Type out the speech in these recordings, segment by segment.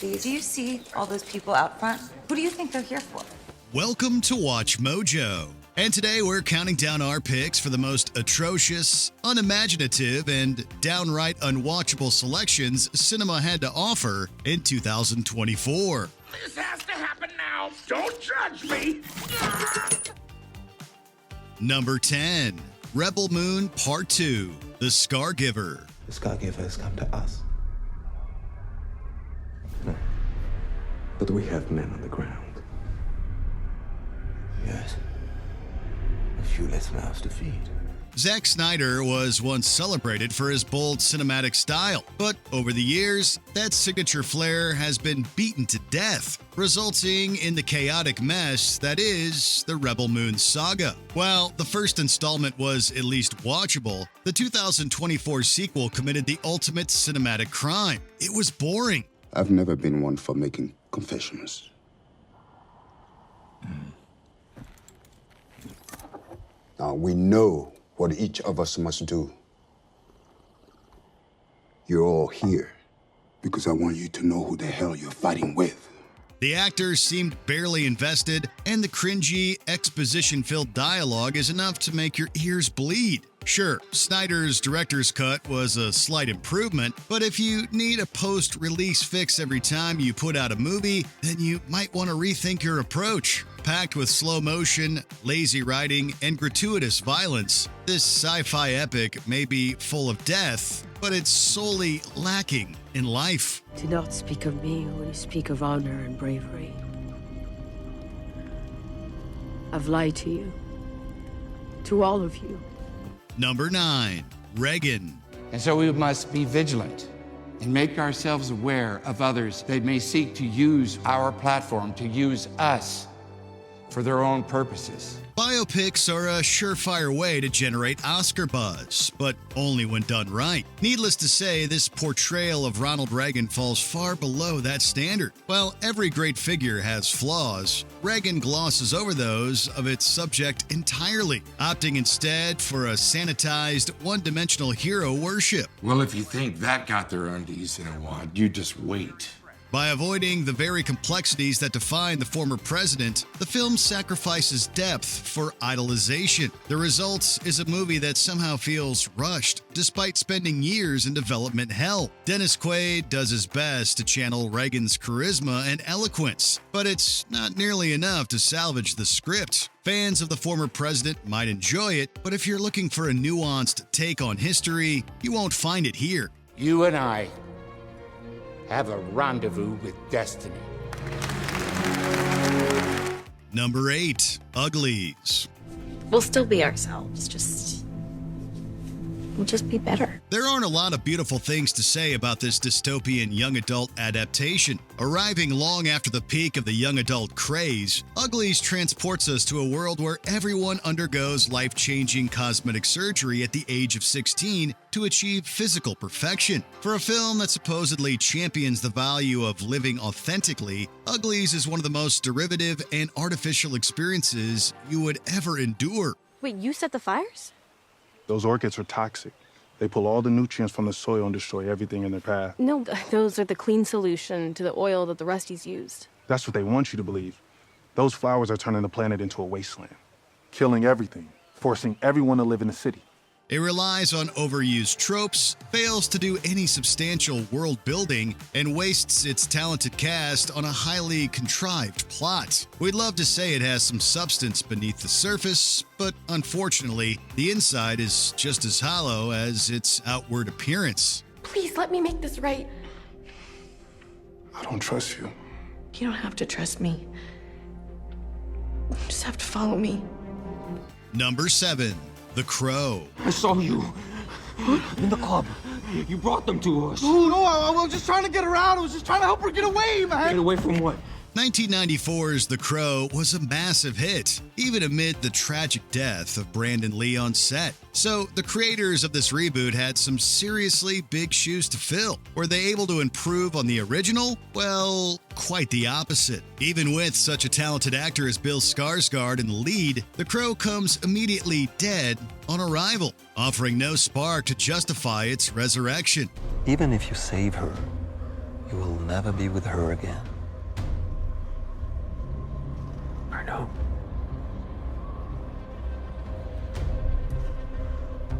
please. Do you see all those people out front? Who do you think they're here for? Welcome to Watch Mojo. And today we're counting down our picks for the most atrocious, unimaginative, and downright unwatchable selections cinema had to offer in 2024. This has to happen now. Don't judge me. Number 10, Rebel Moon Part 2, The Scargiver. The Scargiver has come to us. No. But we have men on the ground. Yes. A few less mouths to feed. Zack Snyder was once celebrated for his bold cinematic style, but over the years, that signature flair has been beaten to death, resulting in the chaotic mess that is the Rebel Moon saga. While the first installment was at least watchable, the 2024 sequel committed the ultimate cinematic crime. It was boring. I've never been one for making confessions. Now, we know what each of us must do. You're all here because I want you to know who the hell you're fighting with. The actors seemed barely invested, and the cringy, exposition-filled dialogue is enough to make your ears bleed. Sure, Snyder's director's cut was a slight improvement, but if you need a post-release fix every time you put out a movie, then you might want to rethink your approach. Packed with slow motion, lazy writing, and gratuitous violence, this sci-fi epic may be full of death, but it's solely lacking in life. Do not speak of me when you speak of honor and bravery. I've lied to you. To all of you. Number 9, Reagan. And so we must be vigilant and make ourselves aware of others that may seek to use our platform, to use us for their own purposes. Biopics are a surefire way to generate Oscar buzz, but only when done right. Needless to say, this portrayal of Ronald Reagan falls far below that standard. While every great figure has flaws, Reagan glosses over those of its subject entirely, opting instead for a sanitized, one-dimensional hero worship. Well, if you think that got their undies in a wad, you just wait. By avoiding the very complexities that define the former president, the film sacrifices depth for idolization. The result is a movie that somehow feels rushed, despite spending years in development hell. Dennis Quaid does his best to channel Reagan's charisma and eloquence, but it's not nearly enough to salvage the script. Fans of the former president might enjoy it, but if you're looking for a nuanced take on history, you won't find it here. You and I have a rendezvous with destiny. Number 8, Uglies. We'll still be ourselves, we'll just be better. There aren't a lot of beautiful things to say about this dystopian young adult adaptation. Arriving long after the peak of the young adult craze, Uglies transports us to a world where everyone undergoes life-changing cosmetic surgery at the age of 16 to achieve physical perfection. For a film that supposedly champions the value of living authentically, Uglies is one of the most derivative and artificial experiences you would ever endure. Wait, you set the fires? Those orchids are toxic. They pull all the nutrients from the soil and destroy everything in their path. No, those are the clean solution to the oil that the Rusties used. That's what they want you to believe. Those flowers are turning the planet into a wasteland, killing everything, forcing everyone to live in the city. It relies on overused tropes, fails to do any substantial world building, and wastes its talented cast on a highly contrived plot. We'd love to say it has some substance beneath the surface, but unfortunately, the inside is just as hollow as its outward appearance. Please let me make this right. I don't trust you. You don't have to trust me. You just have to follow me. Number 7, The Crow. I saw you in the club. You brought them to us. No, I was just trying to get her out. I was just trying to help her get away, man. Get away from what? 1994's The Crow was a massive hit, even amid the tragic death of Brandon Lee on set. So the creators of this reboot had some seriously big shoes to fill. Were they able to improve on the original? Well, quite the opposite. Even with such a talented actor as Bill Skarsgård in the lead, The Crow comes immediately dead on arrival, offering no spark to justify its resurrection. Even if you save her, You will never be with her again. I know.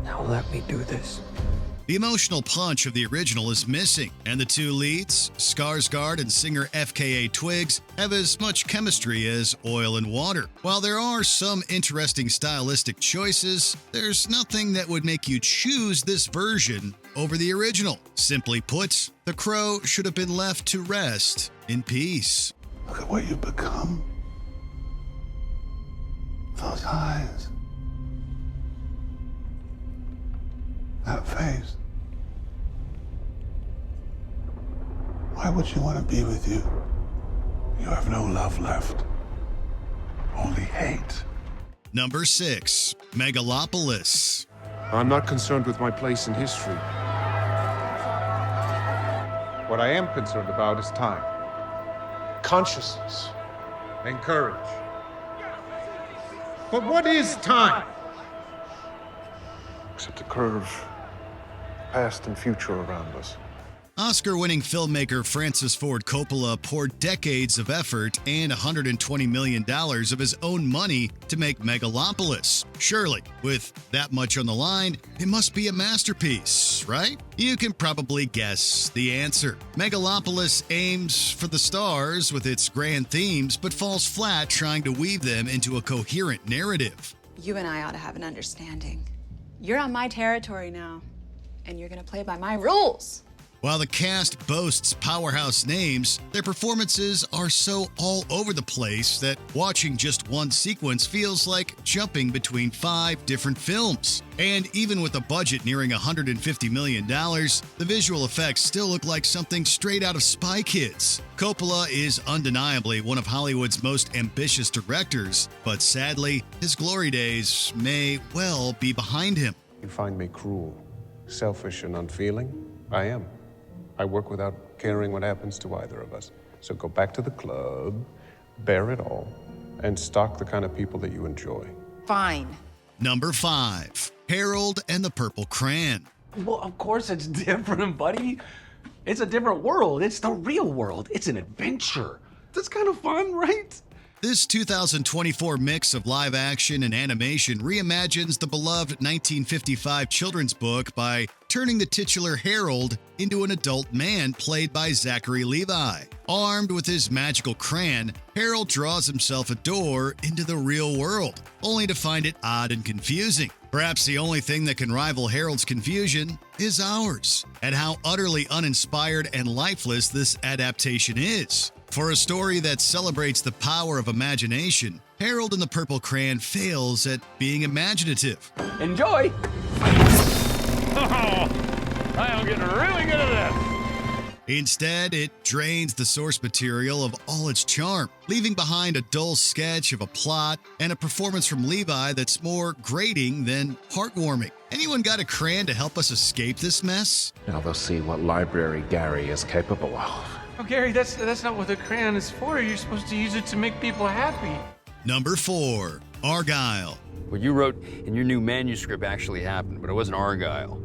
Now let me do this. The emotional punch of the original is missing, and the two leads, Skarsgård and singer FKA Twigs, have as much chemistry as oil and water. While there are some interesting stylistic choices, there's nothing that would make you choose this version over the original. Simply put, the crow should have been left to rest in peace. Look at what you've become. Those eyes. That face. Why would you want to be with you? You have no love left. Only hate. Number 6. Megalopolis. I'm not concerned with my place in history. What I am concerned about is time, consciousness, and courage. But what is time? Except a curve, past and future around us. Oscar-winning filmmaker Francis Ford Coppola poured decades of effort and $120 million of his own money to make Megalopolis. Surely, with that much on the line, it must be a masterpiece, right? You can probably guess the answer. Megalopolis aims for the stars with its grand themes, but falls flat trying to weave them into a coherent narrative. You and I ought to have an understanding. You're on my territory now, and you're gonna play by my rules. While the cast boasts powerhouse names, their performances are so all over the place that watching just one sequence feels like jumping between 5 different films. And even with a budget nearing $150 million, the visual effects still look like something straight out of Spy Kids. Coppola is undeniably one of Hollywood's most ambitious directors, but sadly, his glory days may well be behind him. You find me cruel, selfish, and unfeeling? I am. I work without caring what happens to either of us. So go back to the club, bear it all, and stalk the kind of people that you enjoy. Fine. Number 5. Harold and the Purple Crayon. Well, of course it's different, buddy. It's a different world. It's the real world. It's an adventure. That's kind of fun, right? This 2024 mix of live action and animation reimagines the beloved 1955 children's book by turning the titular Harold into an adult man played by Zachary Levi. Armed with his magical crayon, Harold draws himself a door into the real world, only to find it odd and confusing. Perhaps the only thing that can rival Harold's confusion is ours, and how utterly uninspired and lifeless this adaptation is. For a story that celebrates the power of imagination, Harold and the Purple Crayon fails at being imaginative. Enjoy! I am getting really good at this. Instead, it drains the source material of all its charm, leaving behind a dull sketch of a plot and a performance from Levi that's more grating than heartwarming. Anyone got a crayon to help us escape this mess? Now they'll see what library Gary is capable of. Oh, Gary, that's not what the crayon is for. You're supposed to use it to make people happy. Number 4. Argylle. What you wrote in your new manuscript actually happened, but it wasn't Argylle.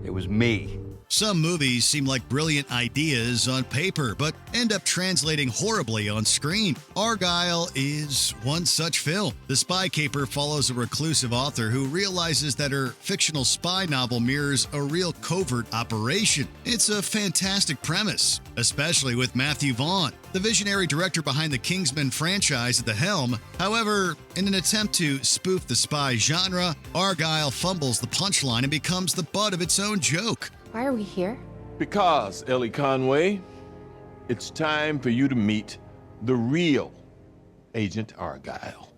It was me. Some movies seem like brilliant ideas on paper, but end up translating horribly on screen. Argylle is one such film. The spy caper follows a reclusive author who realizes that her fictional spy novel mirrors a real covert operation. It's a fantastic premise, especially with Matthew Vaughn, the visionary director behind the Kingsman franchise, at the helm. However, in an attempt to spoof the spy genre, Argylle fumbles the punchline and becomes the butt of its own joke. Why are we here? Because, Ellie Conway, it's time for you to meet the real Agent Argylle.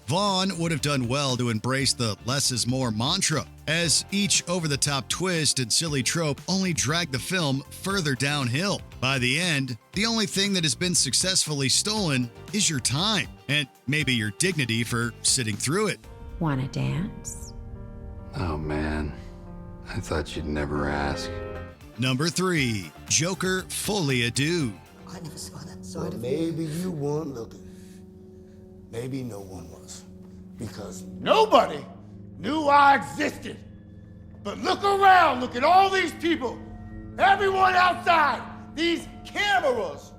Vaughn would have done well to embrace the less is more mantra, as each over-the-top twist and silly trope only dragged the film further downhill. By the end, the only thing that has been successfully stolen is your time, and maybe your dignity for sitting through it. Wanna dance? Oh, man. I thought you'd never ask. Number 3. Joker Folie, Deux. I never saw that side of you. Maybe you weren't looking. Maybe no one was. Because nobody knew I existed. But look around, look at all these people. Everyone outside, These cameras.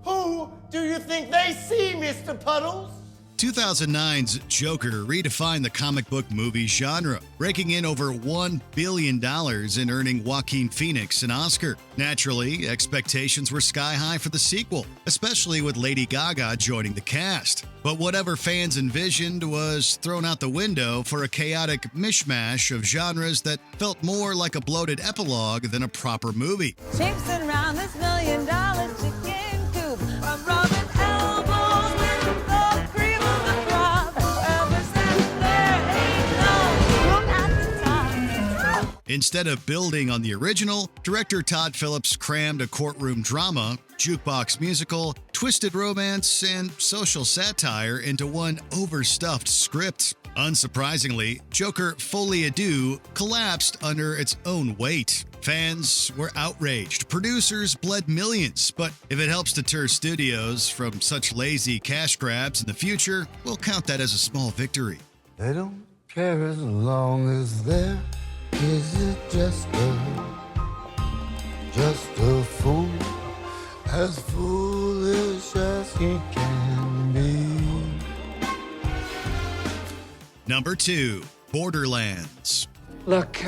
Who do you think they see, Mr. Puddles? 2009's Joker redefined the comic book movie genre, raking in over $1 billion and earning Joaquin Phoenix an Oscar. Naturally, expectations were sky high for the sequel, especially with Lady Gaga joining the cast. But whatever fans envisioned was thrown out the window for a chaotic mishmash of genres that felt more like a bloated epilogue than a proper movie. Chasing around this $1 million chicken coop. I'm rubbing elbows with the cream of the crop. Ever since there ain't no room at the top. Instead of building on the original, director Todd Phillips crammed a courtroom drama, jukebox musical, twisted romance, and social satire into one overstuffed script. Unsurprisingly, Joker Folie collapsed under its own weight. Fans were outraged, producers bled millions, but if it helps deter studios from such lazy cash grabs in the future, we'll count that as a small victory. They don't care as long as there is it just a fool, as foolish as he can be. Number 2, Borderlands. Look,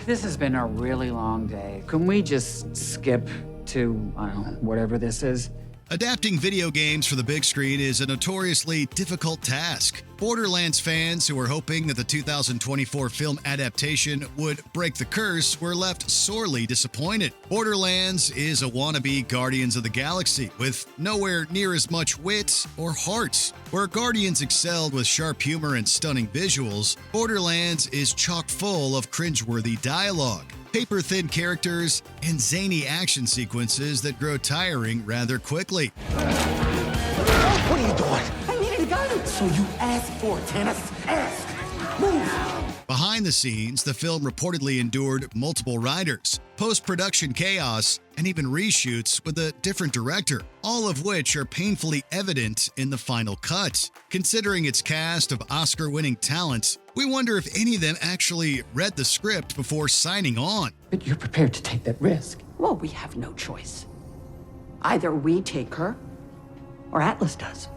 this has been a really long day. Can we just skip to, I don't know, whatever this is? Adapting video games for the big screen is a notoriously difficult task. Borderlands fans who were hoping that the 2024 film adaptation would break the curse were left sorely disappointed. Borderlands is a wannabe Guardians of the Galaxy with nowhere near as much wit or heart. Where Guardians excelled with sharp humor and stunning visuals, Borderlands is chock full of cringe-worthy dialogue, paper-thin characters, and zany action sequences that grow tiring rather quickly. What are you doing? I needed guidance. So you asked for it, Tannis. Ask. Move. Behind the scenes, the film reportedly endured multiple writers, post-production chaos, and even reshoots with a different director, all of which are painfully evident in the final cut. Considering its cast of Oscar-winning talent, we wonder if any of them actually read the script before signing on. But you're prepared to take that risk? Well, we have no choice. Either we take her, or Atlas does.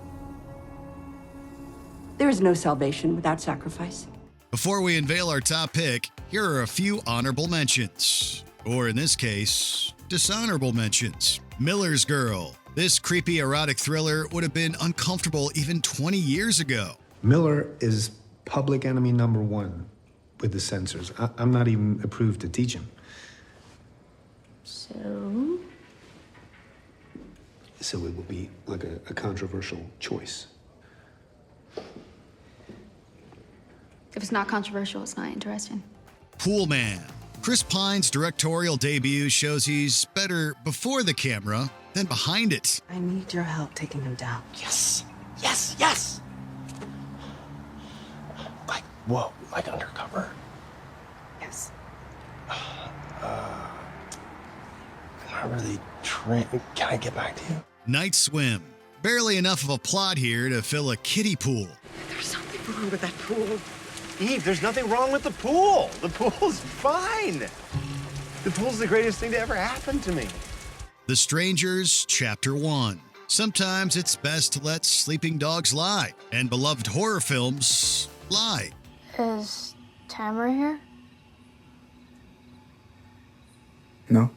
There is no salvation without sacrifice. Before we unveil our top pick, here are a few honorable mentions. Or in this case, dishonorable mentions. Miller's Girl. This creepy erotic thriller would have been uncomfortable even 20 years ago. Miller is public enemy #1 with the censors. I'm not even approved to teach him. So it will be like a controversial choice. If it's not controversial, it's not interesting. Pool Man. Chris Pine's directorial debut shows he's better before the camera than behind it. I need your help taking him down. Yes. Yes, yes. Like, whoa, like undercover? Yes. I'm not really trained. Can I get back to you? Night Swim. Barely enough of a plot here to fill a kiddie pool. There's something wrong with that pool. Eve, there's nothing wrong with the pool. The pool's fine. The pool's the greatest thing to ever happen to me. The Strangers, Chapter 1. Sometimes it's best to let sleeping dogs lie, and beloved horror films lie. Is Tamara here? No.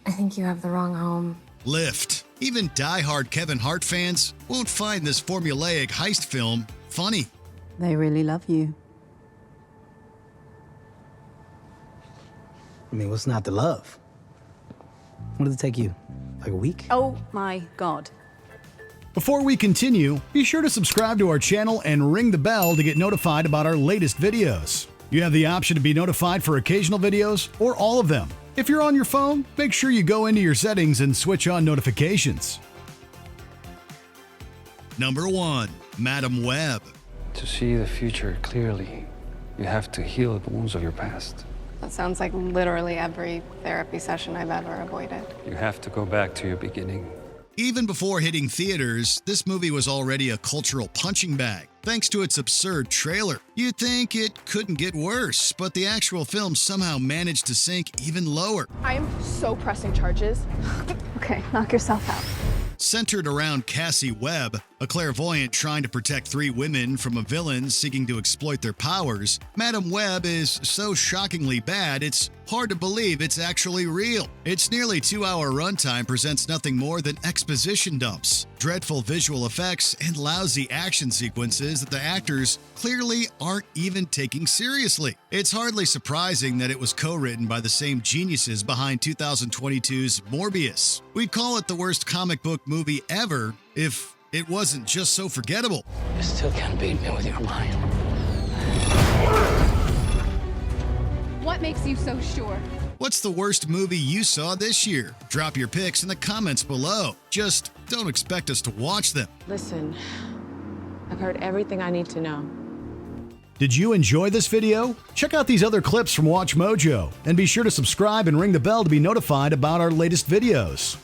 I think you have the wrong home. Lift. Even die-hard Kevin Hart fans won't find this formulaic heist film funny. They really love you. I mean, what's not to love? What did it take you? Like a week? Oh my God. Before we continue, be sure to subscribe to our channel and ring the bell to get notified about our latest videos. You have the option to be notified for occasional videos or all of them. If you're on your phone, make sure you go into your settings and switch on notifications. Number 1, Madam Web. To see the future clearly, you have to heal the wounds of your past. That sounds like literally every therapy session I've ever avoided. You have to go back to your beginning. Even before hitting theaters, this movie was already a cultural punching bag. thanks to its absurd trailer. You'd think it couldn't get worse, but the actual film somehow managed to sink even lower. I am so pressing charges. Okay, knock yourself out. Centered around Cassie Webb, a clairvoyant trying to protect 3 women from a villain seeking to exploit their powers, Madam Webb is so shockingly bad it's hard to believe it's actually real. Its nearly 2-hour runtime presents nothing more than exposition dumps, dreadful visual effects, and lousy action sequences that the actors clearly aren't even taking seriously. It's hardly surprising that it was co-written by the same geniuses behind 2022's Morbius. We'd call it the worst comic book movie ever if it wasn't just so forgettable. You still can't beat me with your mind. What makes you so sure? What's the worst movie you saw this year? Drop your picks in the comments below. Just don't expect us to watch them. Listen, I've heard everything I need to know. Did you enjoy this video? Check out these other clips from WatchMojo and be sure to subscribe and ring the bell to be notified about our latest videos.